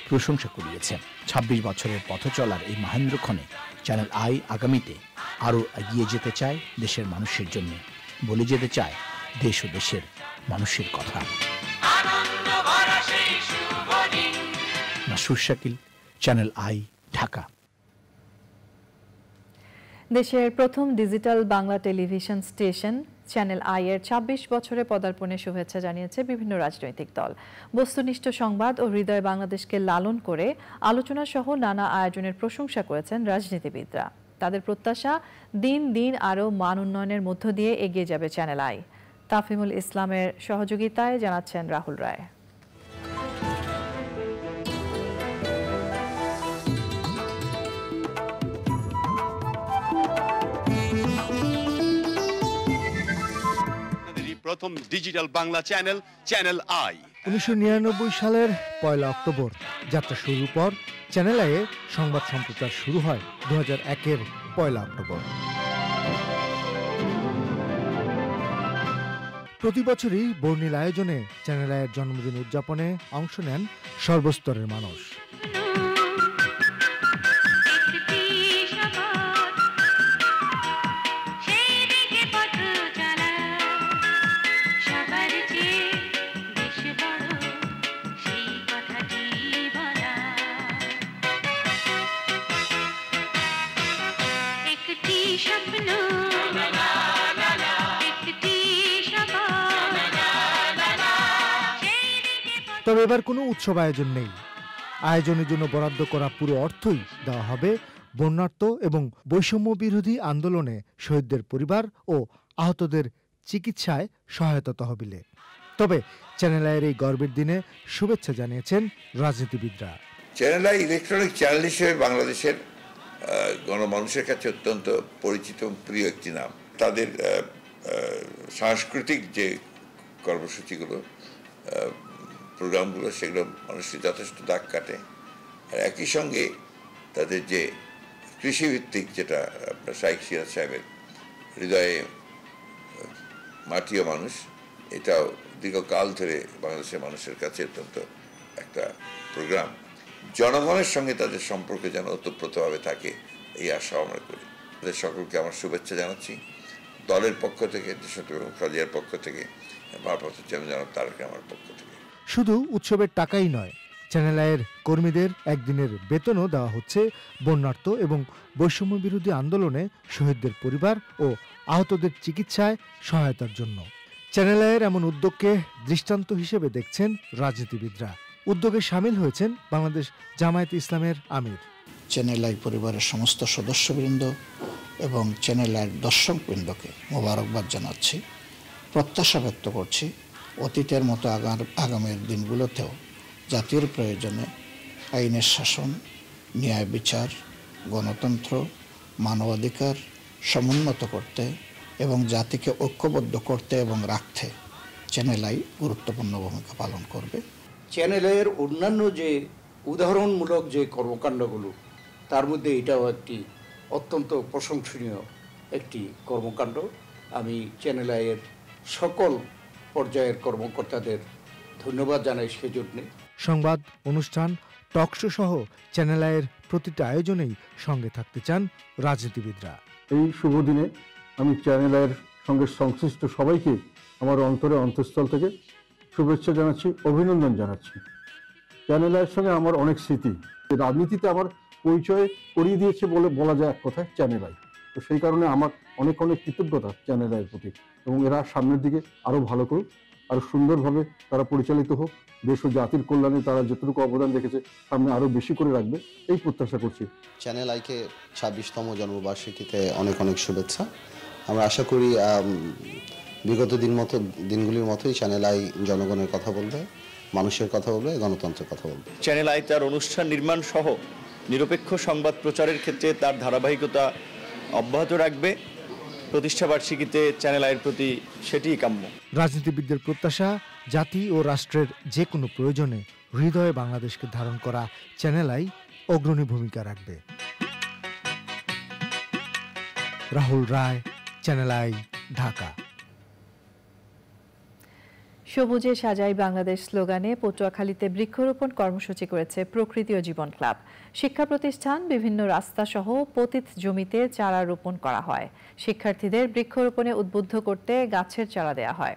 প্রশংসা কুড়িয়েছে। 26 বছরের পথ চলার এই মহেন্দ্রক্ষণে চ্যানেল আই আগামীতে আরও এগিয়ে যেতে চায় দেশের মানুষের জন্য, বলে যেতে চায় দেশ ও দেশের মানুষের কথা। নাসুর শাকিল, চ্যানেল আই, ঢাকা। দেশের প্রথম digital Bangla television station channel I এর 26 বছরে পদার্পণে শুভেচ্ছা জানিয়েছে বিভিন্ন রাজনৈতিক দল। বস্তুনিষ্ঠ সংবাদ ও হৃদয় বাংলাদেশকে লালন করে আলোচনা সহ নানা আয়োজনের প্রশংসা করেছেন রাজনীতিবিদরা। তাদের প্রত্যাশা, দিন দিন আরও মান উন্নয়নের মধ্য দিয়ে এগিয়ে যাবে চ্যানেল আই। তাফিমুল ইসলামের সহযোগিতায় জানাচ্ছেন রাহুল রায়। প্রথম digital Bangla channel, channel I. 1999 সালের 1 অক্টোবর যাত্রা শুরুর পর চ্যানেল আইয়ে সংবাদ সম্প্রচার শুরু হয় 2001-এর 1 অক্টোবর। প্রতি বছরই বর্ণিল আয়োজনে চ্যানেল আইয়ের জন্মদিন উদযাপনে অংশ নেন সর্বস্তরের মানুষ। তবে এবার কোনো উৎসব আয়োজন নেই। আয়োজনের জন্য বরাদ্দ করা পুরো অর্থই দেওয়া হবে বন্যার্ত এবং বৈষম্য বিরোধী আন্দোলনে শহীদদের পরিবার ও আহতদের চিকিৎসায় সহায়তা তহবিলে। তবে চ্যানেল আইয়ের এই গর্বের দিনে শুভেচ্ছা জানিয়েছেন রাজনীতিবিদরা। চ্যানেল আই ইলেকট্রনিক চ্যানেল হিসেবে বাংলাদেশের গণমানুষের কাছে অত্যন্ত পরিচিত প্রিয় একটি নাম। তাদের সাংস্কৃতিক যে কর্মসূচিগুলো, প্রোগ্রামগুলো, সেগুলো মানুষের যথেষ্ট দাগ কাটে। আর একই সঙ্গে তাদের যে কৃষিভিত্তিক, যেটা আপনার শাইখ সিরাজ সাহেবের হৃদয়ে মাটি ও মানুষ, এটাও দীর্ঘকাল ধরে বাংলাদেশের মানুষের কাছে অত্যন্ত একটা প্রোগ্রাম। জনগণের সঙ্গে তাদের সম্পর্ক যেন ওতপ্রোতভাবে থাকে, এই আশা আমরা করি। তাদের সকলকে আমার শুভেচ্ছা জানাচ্ছি দলের পক্ষ থেকে, দেশপ্রেম কাজিয়ার পক্ষ থেকে, ভারপ্রাপ্ত চেয়ারম্যান জনাব তারেক রহমানের পক্ষ থেকে। শুধু উৎসবের টাকাই নয়, চ্যানেল আইয়ের কর্মীদের একদিনের বেতনও দেওয়া হচ্ছে বন্যার্ত এবং বৈষম্য বিরোধী আন্দোলনে শহীদদের পরিবার ও আহতদের চিকিৎসায় সহায়তার জন্য। চ্যানেল আইয়ের এমন উদ্যোগকে দৃষ্টান্ত হিসেবে দেখছেন রাজনীতিবিদরা। উদ্যোগে সামিল হয়েছেন বাংলাদেশ জামায়াতে ইসলামের আমির। চ্যানেল আই পরিবারের সমস্ত সদস্যবৃন্দ এবং চ্যানেলের দর্শকবৃন্দকে মোবারকবাদ জানাচ্ছি। প্রত্যাশা ব্যক্ত করছি অতীতের মতো আগামীর দিনগুলোতেও জাতির প্রয়োজনে আইনের শাসন, ন্যায় বিচার, গণতন্ত্র, মানবাধিকার সমুন্নত করতে এবং জাতিকে ঐক্যবদ্ধ করতে এবং রাখতে চ্যানেল আই গুরুত্বপূর্ণ ভূমিকা পালন করবে। চ্যানেলের অন্যান্য যে উদাহরণমূলক যে কর্মকাণ্ডগুলো, তার মধ্যে এটাও একটি অত্যন্ত প্রশংসনীয় একটি কর্মকাণ্ড। আমি চ্যানেল আইয়ের সকল পর্যায়ের কর্মকর্তাদের ধন্যবাদ জানাই সেজন্য। সংবাদ, অনুষ্ঠান, টকশো সহ চ্যানেল আইয়ের প্রতিটা আয়োজনেই সঙ্গে থাকতে চান রাজনীতিবিদরা। এই শুভ দিনে আমি চ্যানেল আইয়ের সঙ্গে সংশ্লিষ্ট সবাইকে আমার অন্তঃস্থল থেকে শুভেচ্ছা জানাচ্ছি, অভিনন্দন জানাচ্ছি। চ্যানেল আইয়ের সঙ্গে আমার অনেক স্মৃতি, রাজনীতিতে আমার পরিচয় করিয়ে দিয়েছে বলে বলা যায় এক কথায় চ্যানেল আই। তো সেই কারণে আমার অনেক কৃতজ্ঞতা চ্যানেল আইয়ের প্রতি, এবং এরা সামনের দিকে আরও ভালো করুক, আরও সুন্দরভাবে তারা পরিচালিত হোক, দেশ ও জাতির কল্যাণে তারা যতটুকু অবদান রেখেছে সামনে আরও বেশি করে রাখবে, এই প্রত্যাশা করছি। চ্যানেল আইকে 26তম জন্মবার্ষিকীতে অনেক শুভেচ্ছা। আমরা আশা করি বিগত দিনগুলির মতোই চ্যানেল আই জনগণের কথা বলবে, মানুষের কথা বলবে, গণতন্ত্রের কথা বলবে। চ্যানেল আই তার অনুষ্ঠান নির্মাণ সহ নিরপেক্ষ সংবাদ প্রচারের ক্ষেত্রে তার ধারাবাহিকতা অব্যাহত রাখবে। প্রতিষ্ঠাবার্ষিকীতে চ্যানেল আইয়ের প্রতি সেটিই কাম্য। রাজনীতিবিদদের প্রত্যাশা, জাতি ও রাষ্ট্রের যে কোনো প্রয়োজনে হৃদয়ে বাংলাদেশকে ধারণ করা চ্যানেল আই অগ্রণী ভূমিকা রাখবে। রাহুল রায়, চ্যানেল আই, ঢাকা। সবুজে সাজাই বাংলাদেশ স্লোগানে পটুয়াখালীতে বৃক্ষরোপণ কর্মসূচি করেছে প্রকৃতি ও জীবন ক্লাব। শিক্ষা প্রতিষ্ঠান, বিভিন্ন রাস্তা সহ পতিত জমিতে চারা রোপণ করা হয়। শিক্ষার্থীদের বৃক্ষরোপণে উদ্বুদ্ধ করতে গাছের চারা দেয়া হয়।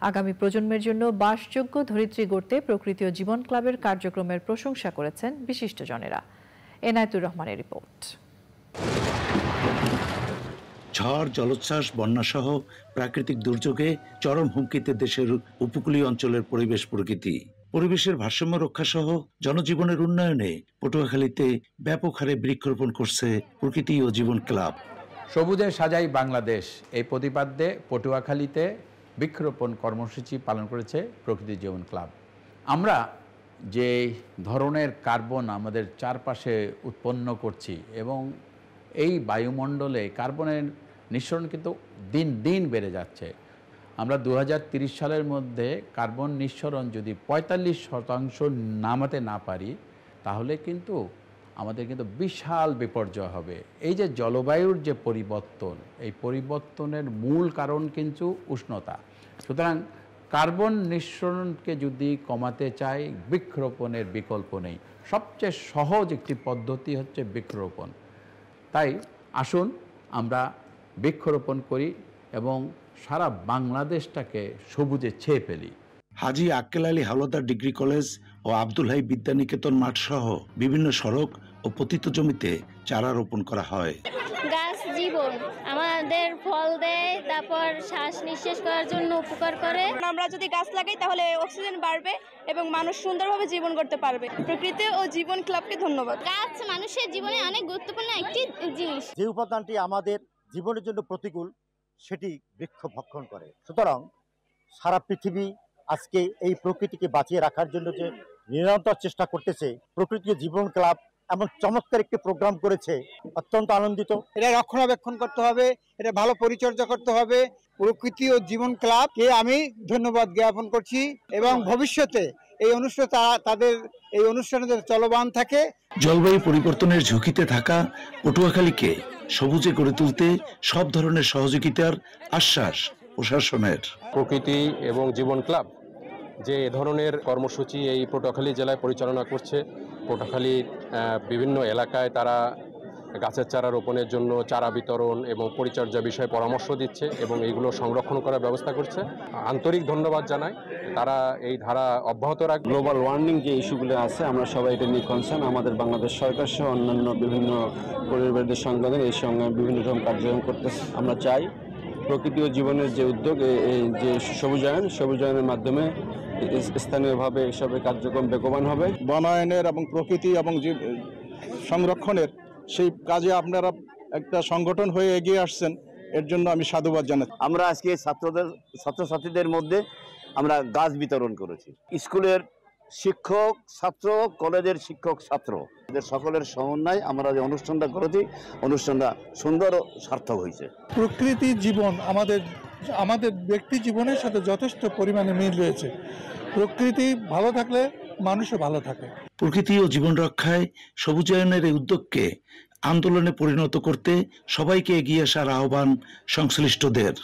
আগামী প্রজন্মের জন্য বাসযোগ্য ধরিত্রী গড়তে প্রকৃতি ও জীবন ক্লাবের কার্যক্রমের প্রশংসা করেছেন বিশিষ্টজনেরা। এনায়েতুর রহমানের রিপোর্ট। ঝড়, জলোচ্ছ্বাস, বন্যাসহ প্রাকৃতিক দুর্যোগে চরম হুমকিতে দেশের উপকূলীয় অঞ্চলের পরিবেশ প্রকৃতি। পরিবেশের ভারসাম্য রক্ষা সহ জনজীবনের উন্নয়নে পটুয়াখালীতে ব্যাপক হারে বৃক্ষরোপণ করছে প্রকৃতি ও জীবন ক্লাব। সবুজে সাজাই বাংলাদেশ এই প্রতিপাদ্যে পটুয়াখালীতে বৃক্ষরোপণ কর্মসূচি পালন করেছে প্রকৃতি জীবন ক্লাব। আমরা যে ধরনের কার্বন আমাদের চারপাশে উৎপন্ন করছি এবং এই বায়ুমণ্ডলে কার্বনের নিঃসরণ কিন্তু দিন দিন বেড়ে যাচ্ছে। আমরা 2030 সালের মধ্যে কার্বন নিঃসরণ যদি 45% নামাতে না পারি, তাহলে কিন্তু আমাদের কিন্তু বিশাল বিপর্যয় হবে। এই যে জলবায়ুর যে পরিবর্তন, এই পরিবর্তনের মূল কারণ কিন্তু উষ্ণতা। সুতরাং কার্বন নিঃসরণকে যদি কমাতে চাই, বৃক্ষরোপণের বিকল্প নেই। সবচেয়ে সহজ একটি পদ্ধতি হচ্ছে বৃক্ষরোপণ। তাই আসুন আমরা বৃক্ষরোপণ করি এবং সারা বাংলাদেশটাকে সবুজে ছেয়ে ফেলি। হাজী আক্কেল আলী হাওলাদার ডিগ্রি কলেজ ও আব্দুল হাই বিদ্যানিকেতন মাঠ সহ বিভিন্ন সড়ক ও পতিত জমিতে চারা রোপণ করা হয়। গাছ জীবন, আমাদের ফল দেয়, তারপর শ্বাস নিঃশ্বাস করার জন্য উপকার করে। আমরা যদি গাছ লাগাই তাহলে অক্সিজেন বাড়বে এবং মানুষ সুন্দরভাবে জীবন করতে পারবে। প্রকৃতি ও জীবন ক্লাবকে ধন্যবাদ। গাছ মানুষের জীবনে অনেক গুরুত্বপূর্ণ একটি জিনিস। যে উপাদানটি আমাদের জীবনের জন্য প্রতিকূল, সেটি বৃক্ষ ভক্ষণ করে। সুতরাং সারা পৃথিবী আজকে এই প্রকৃতিকে বাঁচিয়ে রাখার জন্য যে নিরন্তর চেষ্টা করতেছে, প্রকৃতি জীবন ক্লাব এমন চমৎকার একটি প্রোগ্রাম করেছে, অত্যন্ত আনন্দিত। এটা রক্ষণাবেক্ষণ করতে হবে, এটা ভালো পরিচর্যা করতে হবে। প্রকৃতি ও জীবন ক্লাবকে আমি ধন্যবাদ জ্ঞাপন করছি এবং ভবিষ্যতে এই অনুষ্ঠান তাদের এই অনুষ্ঠানের চলমান থাকে। জলবায়ু পরিবর্তনের ঝুঁকিতে থাকা পটুয়াখালীকে সবুজে গড়ে তুলতে সব ধরনের সহযোগিতার আশ্বাস প্রশাসনের। প্রকৃতি এবং জীবন ক্লাব যে ধরনের কর্মসূচি এই পটুয়াখালী জেলায় পরিচালনা করছে, পটুয়াখালীর বিভিন্ন এলাকায় তারা গাছের চারা রোপণের জন্য চারা বিতরণ এবং পরিচর্যা বিষয়ে পরামর্শ দিচ্ছে এবং এইগুলো সংরক্ষণ করার ব্যবস্থা করছে। আন্তরিক ধন্যবাদ জানাই, তারা এই ধারা অব্যাহত রাখবে। গ্লোবাল ওয়ার্মিং যে ইস্যুগুলো আছে, আমরা সবাই এটা নিয়ে কনসার্ন। আমাদের বাংলাদেশ সরকার সহ অন্যান্য বিভিন্ন পরিবারদের সংগঠন এই সঙ্গে বিভিন্ন রকম কার্যক্রম করতেছে। আমরা চাই প্রকৃতি ও জীবনের যে উদ্যোগ, এই যে সবুজায়নের মাধ্যমে স্থানীয়ভাবে এসবের কার্যক্রম বেগবান হবে। বনায়নের এবং প্রকৃতি এবং সংরক্ষণের সেই কাজে আপনারা একটা সংগঠন হয়ে এগিয়ে আসছেন, এর জন্য আমি সাধুবাদ জানাচ্ছি। আমরা আজকে ছাত্রছাত্রীদের মধ্যে আমরা গাছ বিতরণ করেছি। স্কুলের শিক্ষক ছাত্র, কলেজের শিক্ষক ছাত্র, এদের সকলের সমন্বয়ে আমরা যে অনুষ্ঠানটা করেছি, অনুষ্ঠানটা সুন্দর ও সার্থক হয়েছে। প্রকৃতি জীবন আমাদের ব্যক্তি জীবনের সাথে যথেষ্ট পরিমাণে মিল রয়েছে। প্রকৃতি ভালো থাকলে মানুষও ভালো থাকে। প্রকৃতি ও জীবন রক্ষায় সবুজায়নের এই উদ্যোগকে আন্দোলনে পরিণত করতে সবাইকে এগিয়ে আসার আহ্বান সংশ্লিষ্টদের।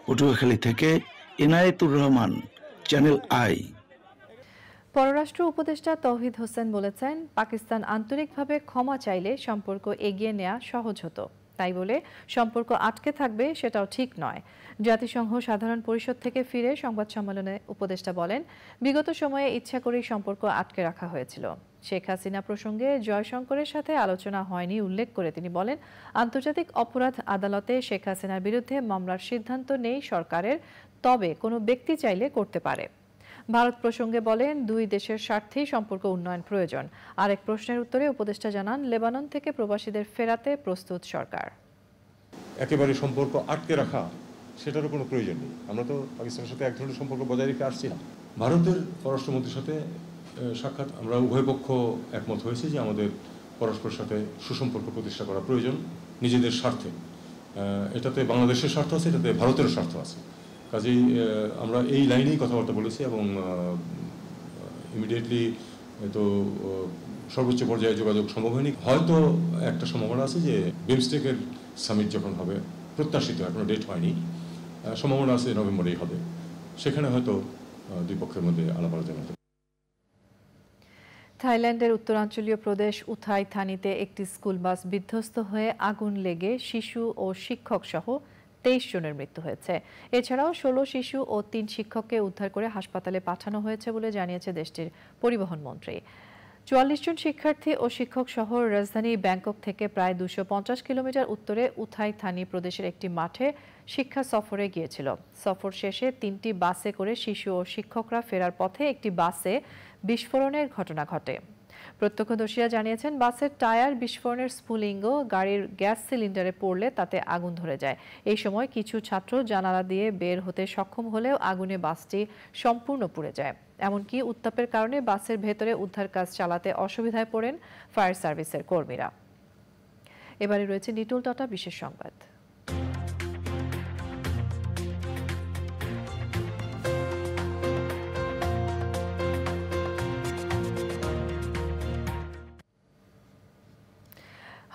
পটুয়াখালী থেকে এনায়েতুর রহমান, চ্যানেল আই। পররাষ্ট্র উপদেষ্টা তৌহিদ হোসেন বলেছেন, পাকিস্তান আন্তরিকভাবে ক্ষমা চাইলে সম্পর্ক এগিয়ে নেওয়া সহজ হতো, তাই বলে সম্পর্ক আটকে থাকবে সেটাও ঠিক নয়। জাতিসংঘ সাধারণ পরিষদ থেকে ফিরে সংবাদ সম্মেলনে উপদেষ্টা বলেন, বিগত সময়ে ইচ্ছা করেই সম্পর্ক আটকে রাখা হয়েছিল। শেখ হাসিনা প্রসঙ্গে জয়শঙ্করের সাথে আলোচনা হয়নি উল্লেখ করে তিনি বলেন, আন্তর্জাতিক অপরাধ আদালতে শেখ হাসিনার বিরুদ্ধে মামলার সিদ্ধান্ত নেই সরকারের, তবে কোনো ব্যক্তি চাইলে করতে পারে। ভারত প্রসঙ্গে বলেন, দুই দেশের স্বার্থেই সম্পর্ক উন্নয়ন প্রয়োজন। আরেক প্রশ্নের উত্তরে উপদেষ্টা জানান, লেবানন থেকে প্রবাসীদের ফেরাতে প্রস্তুত সরকার। একেবারে সম্পর্ক আটকে রাখা সেটারও কোনো প্রয়োজন নেই। আমরা তো পাকিস্তানের সাথে এক ধরনের সম্পর্ক বজায় রেখে আসছি না। ভারতের পররাষ্ট্রমন্ত্রীর সাথে সাক্ষাৎ আমরা উভয় পক্ষ একমত হয়েছে যে আমাদের পরস্পরের সাথে সুসম্পর্ক প্রতিষ্ঠা করা প্রয়োজন নিজেদের স্বার্থে। এটাতে বাংলাদেশের স্বার্থ আছে, এটাতে ভারতেরও স্বার্থ আছে। কাজেই আমরা এই লাইনেই কথাবার্তা বলেছি এবং ইমিডিয়েটলি তো সর্বোচ্চ পর্যায়ে যোগাযোগ সম্ভব হয়নি। হয়তো একটা সম্ভাবনা আছে যে বিমস্টেকের সামিট যখন হবে, প্রত্যাশিত এখনো ডেট হয়নি, সম্ভাবনা আছে নভেম্বরেই হবে, সেখানে হয়তো দুই পক্ষের মধ্যে আলাপ আলোচনা হবে। থাইল্যান্ডের উত্তরাঞ্চলীয় প্রদেশ উথাই থানিতে একটি স্কুল বাস বিধ্বস্ত হয়ে আগুন লেগে শিশু ও শিক্ষক সহ 23 জনের মৃত্যু হয়েছে। এছাড়াও 16 শিশু ও 3 শিক্ষককে উদ্ধার করে হাসপাতালে পাঠানো হয়েছে বলে জানিয়েছে দেশটির পরিবহন মন্ত্রী। 44 জন শিক্ষার্থী ও শিক্ষক সহ রাজধানী ব্যাংকক থেকে প্রায় 250 কিলোমিটার উত্তরে উথাই থানি প্রদেশের একটি মাঠে শিক্ষা সফরে গিয়েছিল। সফর শেষে 3টি বাসে করে শিশু ও শিক্ষকরা ফেরার পথে একটি বাসে বিস্ফোরণের ঘটনা ঘটে। প্রত্যক্ষদর্শীরা জানিয়েছেন, বাসের টায়ার বিস্ফোরণের স্ফুলিঙ্গ গাড়ির গ্যাস সিলিন্ডারে পড়লে তাতে আগুন ধরে যায়। এই সময় কিছু ছাত্র জানালা দিয়ে বের হতে সক্ষম হলেও আগুনে বাসটি সম্পূর্ণ পুড়ে যায়। এমনকি উত্তাপের কারণে বাসের ভেতরে উদ্ধার কাজ চালাতে অসুবিধায় পড়েন ফায়ার সার্ভিসের কর্মীরা। এবারে রয়েছে নিটল টাটা বিশেষ সংবাদ।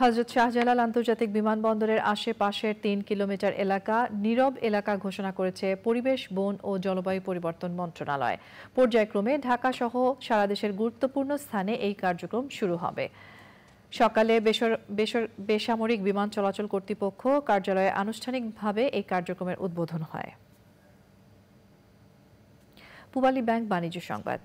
হযরত শাহজালাল আন্তর্জাতিক বিমানবন্দরের আশেপাশের 3 কিলোমিটার এলাকা নীরব এলাকা ঘোষণা করেছে পরিবেশ, বন ও জলবায়ু পরিবর্তন মন্ত্রণালয়। পর্যায়ক্রমে ঢাকা সহ সারা দেশের গুরুত্বপূর্ণ স্থানে এই কার্যক্রম শুরু হবে। সকালে বেসামরিক বিমান চলাচল কর্তৃপক্ষ কার্যালয়ে আনুষ্ঠানিকভাবে এই কার্যক্রমের উদ্বোধন হয়। পূবালী ব্যাংক বাণিজ্য সংবাদ।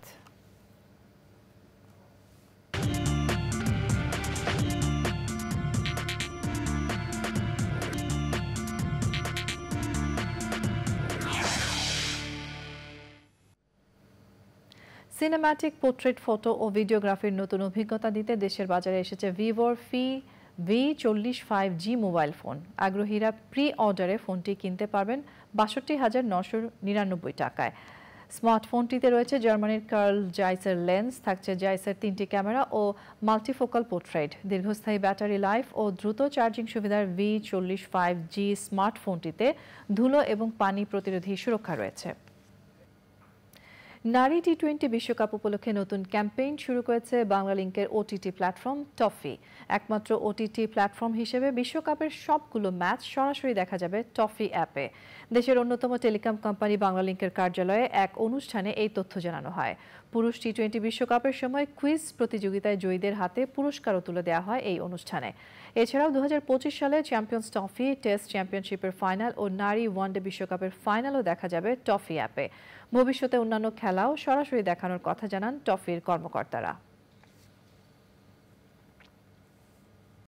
সিনেম্যাটিক পোর্ট্রেট ফটো ও ভিডিওগ্রাফির নতুন অভিজ্ঞতা দিতে দেশের বাজারে এসেছে ভিভোর V40 5G mobile phone. আগ্রহীরা pre অর্ডারে ফোনটি কিনতে পারবেন ৬২,৯৯৯ টাকায়। স্মার্টফোনটিতে রয়েছে জার্মানির কার্ল জাইসের লেন্স, থাকছে জাইসের 3টি ক্যামেরা ও মাল্টিফোকাল পোর্ট্রেট। দীর্ঘস্থায়ী ব্যাটারি লাইফ ও দ্রুত চার্জিং সুবিধার V40 5G স্মার্টফোনটিতে ধুলো এবং পানি প্রতিরোধী সুরক্ষা রয়েছে। নারী টি20 বিশ্বকাপ উপলক্ষে নতুন ক্যাম্পেইন শুরু করেছে বাংলালিংকের ওটিটি প্ল্যাটফর্ম টফি। একমাত্র ওটিটি প্ল্যাটফর্ম হিসেবে বিশ্বকাপের সবগুলো ম্যাচ সরাসরি দেখা যাবে টফি অ্যাপে। দেশের অন্যতম টেলিকম কোম্পানি বাংলালিংকের কার্যালয়ে এক অনুষ্ঠানে এই তথ্য জানানো হয়। পুরুষ টি20 বিশ্বকাপের সময় কুইজ প্রতিযোগিতায় জয়ীদের হাতে পুরস্কারও তুলে দেওয়া হয় এই অনুষ্ঠানে। এছাড়াও 2025 সালে চ্যাম্পিয়ন্স ট্রফি, টেস্ট চ্যাম্পিয়নশিপের ফাইনাল ও নারী ওয়ানডে বিশ্বকাপের ফাইনালও দেখা যাবে টফি অ্যাপে। ভবিষ্যতে অন্যান্য খেলাও সরাসরি দেখানোর কথা জানান টফির কর্মকর্তারা।